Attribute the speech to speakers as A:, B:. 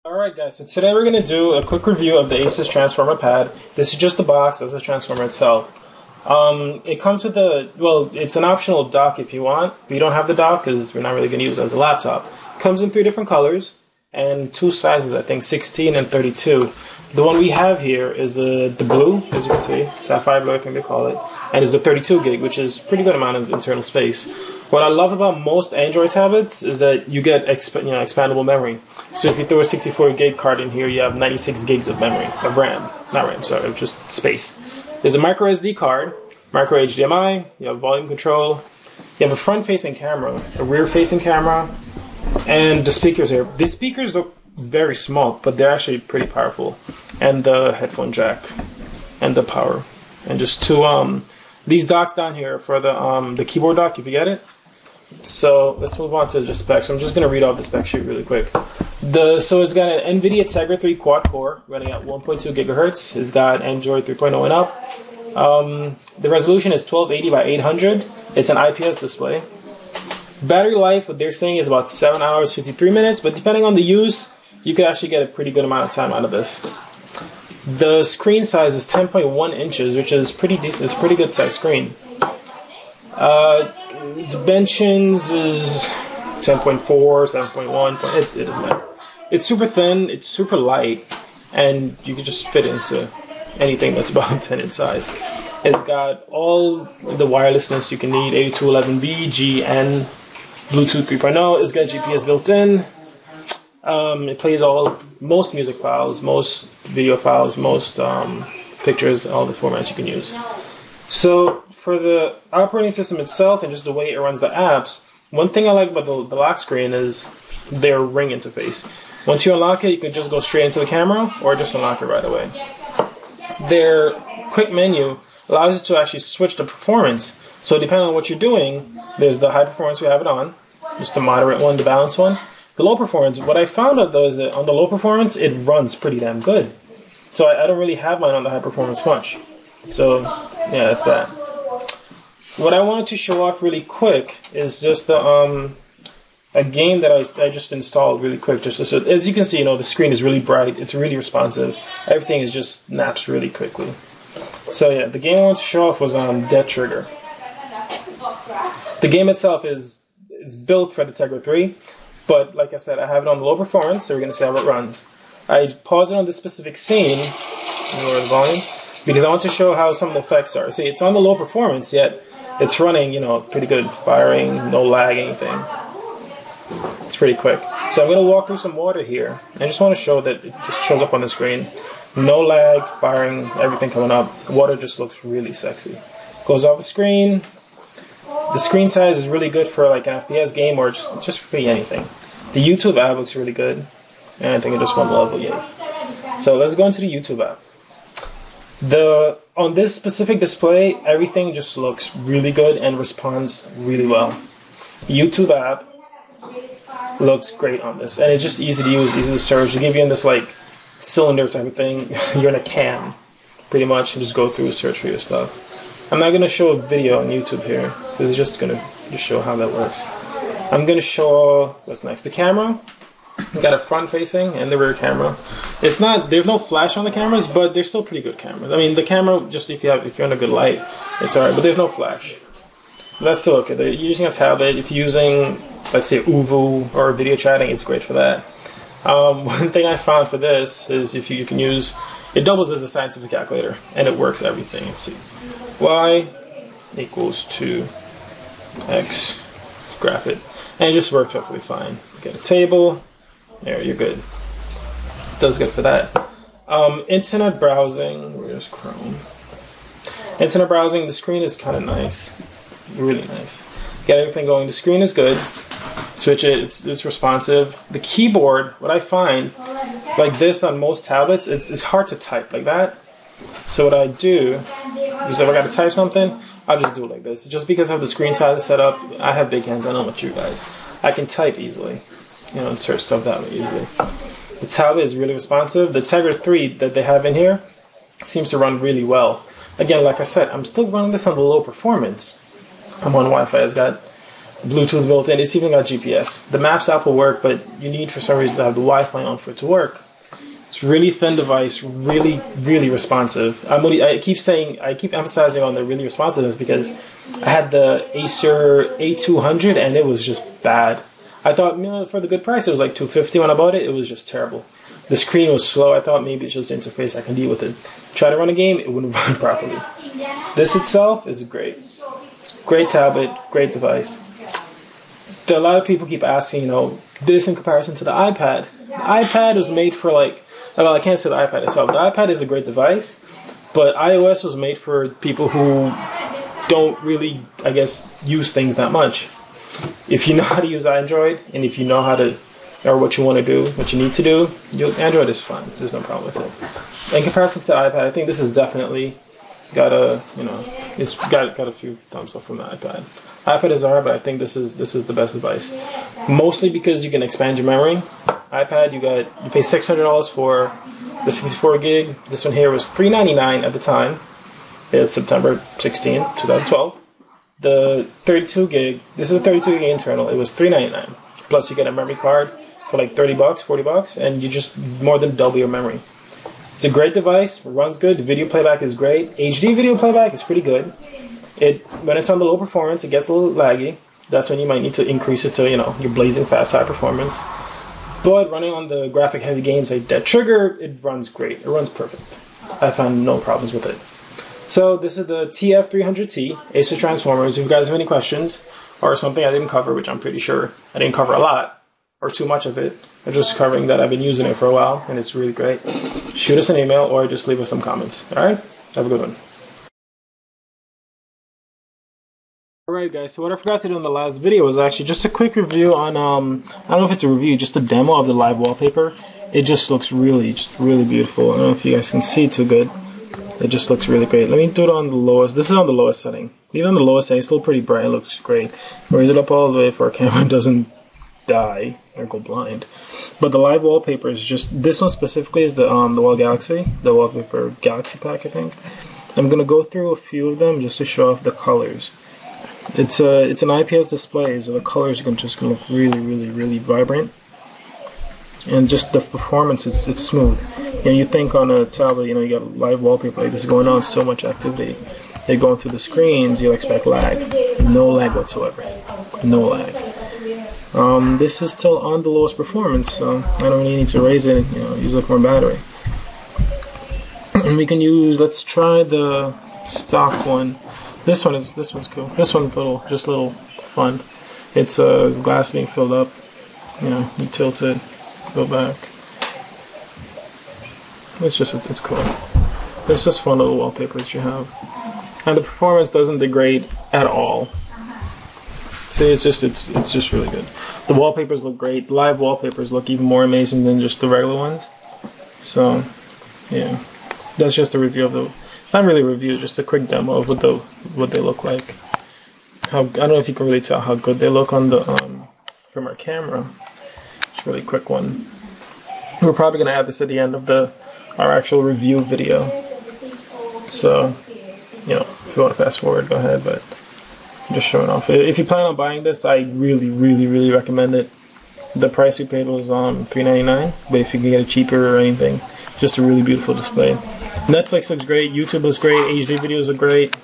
A: Alright guys, so today we're going to do a quick review of the Asus Transformer Pad. This is just the box as the transformer itself. It comes with it's an optional dock if you want, but you don't have the dock because we're not really going to use it as a laptop. It comes in 3 different colors and 2 sizes, I think 16 and 32. The one we have here is the blue, as you can see, sapphire blue I think they call it, and is the 32 gig, which is a pretty good amount of internal space. What I love about most Android tablets is that you get expandable memory. So if you throw a 64 gig card in here, you have 96 gigs of memory, of RAM. Not RAM, sorry, just space. There's a micro SD card, micro HDMI, you have volume control, you have a front-facing camera, a rear-facing camera, and the speakers here. These speakers look very small, but they're actually pretty powerful. And the headphone jack, and the power. And just these docks down here for the keyboard dock, if you get it. So let's move on to the specs. I'm just going to read off the spec sheet really quick. So it's got an NVIDIA Tegra 3 quad core running at 1.2 gigahertz. It's got Android 3.0 and up. The resolution is 1280 by 800. It's an IPS display. Battery life, what they're saying, is about 7 hours 53 minutes, but depending on the use, you could actually get a pretty good amount of time out of this. The screen size is 10.1 inches, which is pretty decent. It's a pretty good size screen. Dimensions is 10.4, 7.1. It doesn't matter. It's super thin, it's super light, and you can just fit into anything that's about 10 in size. It's got all the wirelessness you can need, 8211B, G, N, Bluetooth 3.0. It's got GPS built in. It plays most music files, most video files, most pictures, all the formats you can use. So for the operating system itself and just the way it runs the apps, one thing I like about the lock screen is their ring interface. Once you unlock it, you can just go straight into the camera or just unlock it right away. Their quick menu allows you to actually switch the performance. So depending on what you're doing, there's the high performance we have it on, just the moderate one, the balanced one. The low performance, what I found out though is that on the low performance, it runs pretty damn good. So I don't really have mine on the high performance much. So yeah, that's that. What I wanted to show off really quick is just a game that I just installed really quick. So as you can see, the screen is really bright. It's really responsive. Everything is just snaps really quickly. So yeah, the game I wanted to show off was Dead Trigger. The game itself is built for the Tegra 3, but like I said, I have it on the low performance, so we're going to see how it runs. I paused it on this specific scene, lower the volume, because I want to show how some of the effects are. See, it's on the low performance, yet it's running, pretty good. Firing, no lag, anything. It's pretty quick. So I'm going to walk through some water here. I just want to show that it just shows up on the screen. No lag, firing, everything coming up. Water just looks really sexy. Goes off the screen. The screen size is really good for like an FPS game or just for anything. The YouTube app looks really good. And I think it just went level, yay. So let's go into the YouTube app. On this specific display, everything just looks really good and responds really well. YouTube app looks great on this, and it's just easy to use, easy to search. They give you in this like cylinder type of thing. You're in a can, pretty much, and just go through and search for your stuff. I'm not going to show a video on YouTube here, because it's just going to show how that works. I'm going to show what's next. The camera. You got a front facing and the rear camera. There's no flash on the cameras, but they're still pretty good cameras. I mean, the camera, just if you're in a good light, it's alright, but there's no flash. But that's still okay. They're using a tablet. If you're using, let's say, Uvu or video chatting, it's great for that. One thing I found for this is if you can use, it doubles as a scientific calculator, and it works everything. Let's see. Y equals to X, graph it, and it just works perfectly fine. Get a table. There, you're good. Does good for that. Internet browsing. Where's Chrome? Internet browsing. The screen is kind of nice, really nice. Get everything going. The screen is good. Switch it. It's responsive. The keyboard. What I find, like this on most tablets, it's hard to type like that. So what I do is if I got to type something, I'll just do it like this. Just because I have the screen size set up, I have big hands. I don't know about you guys. I can type easily. Insert stuff that way easily. The tablet is really responsive. The Tegra 3 that they have in here seems to run really well. Again, like I said, I'm still running this on the low performance. I'm on Wi-Fi. It's got Bluetooth built in. It's even got GPS. The maps app will work, but you need for some reason to have the Wi-Fi on for it to work. It's really thin device, really, really responsive. I keep emphasizing on the really responsiveness because I had the Acer A200 and it was just bad. I thought, you know, for the good price, it was like $250 when I bought it. It was just terrible. The screen was slow. I thought maybe it's just the interface. I can deal with it. Try to run a game, it wouldn't run properly. This itself is great. It's a great tablet, great device. A lot of people keep asking, you know, this in comparison to the iPad. The iPad was made for like, well, I can't say the iPad itself. The iPad is a great device, but iOS was made for people who don't really, I guess, use things that much. If you know how to use Android, and if you know how to, or what you want to do, what you need to do, Android is fine. There's no problem with it. In comparison to the iPad, I think this is definitely got a, you know, it's got a few thumbs up from the iPad. iPad is alright, but I think this is the best device. Mostly because you can expand your memory. iPad, you pay $600 for the 64 gig. This one here was $399 at the time. It's September 16, 2012. The 32 gig, this is a 32 gig internal. It was $399. Plus you get a memory card for like $30, $40, and you just more than double your memory. It's a great device. It runs good. The video playback is great. HD video playback is pretty good. When it's on the low performance, it gets a little laggy. That's when you might need to increase it to, you know, your blazing fast high performance. But running on the graphic heavy games like Dead Trigger, it runs great. It runs perfect. I found no problems with it. So this is the TF300T Asus Transformers. If you guys have any questions or something I didn't cover, which I'm pretty sure I didn't cover a lot or too much of it, I'm just covering that I've been using it for a while and it's really great. Shoot us an email or just leave us some comments. Alright? Have a good one. Alright guys, so what I forgot to do in the last video was actually just a quick review on, I don't know if it's a review, just a demo of the live wallpaper. It just looks really beautiful. I don't know if you guys can see too good. It just looks really great. Let me do it on the lowest. This is on the lowest setting. Even on the lowest setting, it's still pretty bright. It looks great. Raise it up all the way for our camera doesn't die or go blind. But the live wallpaper is just, this one specifically is the Wall Galaxy, the Wallpaper Galaxy Pack, I think. I'm gonna go through a few of them just to show off the colors. It's an IPS display, so the colors are just gonna look really vibrant, and just the performance it's smooth. You know, you think on a tablet, you know, you got live wallpaper like this going on, so much activity. They're going through the screens, you'll expect lag. No lag whatsoever. No lag. This is still on the lowest performance, so I don't really need to raise it. You know, use up more battery. And we can use. Let's try the stock one. This one's cool. This one's just a little fun. It's glass being filled up. You know, you tilt it, go back. It's cool. It's just fun little wallpapers you have, and the performance doesn't degrade at all. See, it's just really good. The wallpapers look great. Live wallpapers look even more amazing than just the regular ones. So, yeah, that's just a review of the. It's not really a review, just a quick demo of what they look like. I don't know if you can really tell how good they look on the from our camera. It's a really quick one. We're probably gonna add this at the end of our actual review video. So, you know, if you want to fast forward, go ahead. But I'm just showing off. If you plan on buying this, I really recommend it. The price we paid was $399, but if you can get it cheaper or anything, just a really beautiful display. Netflix looks great, YouTube looks great, HD videos are great.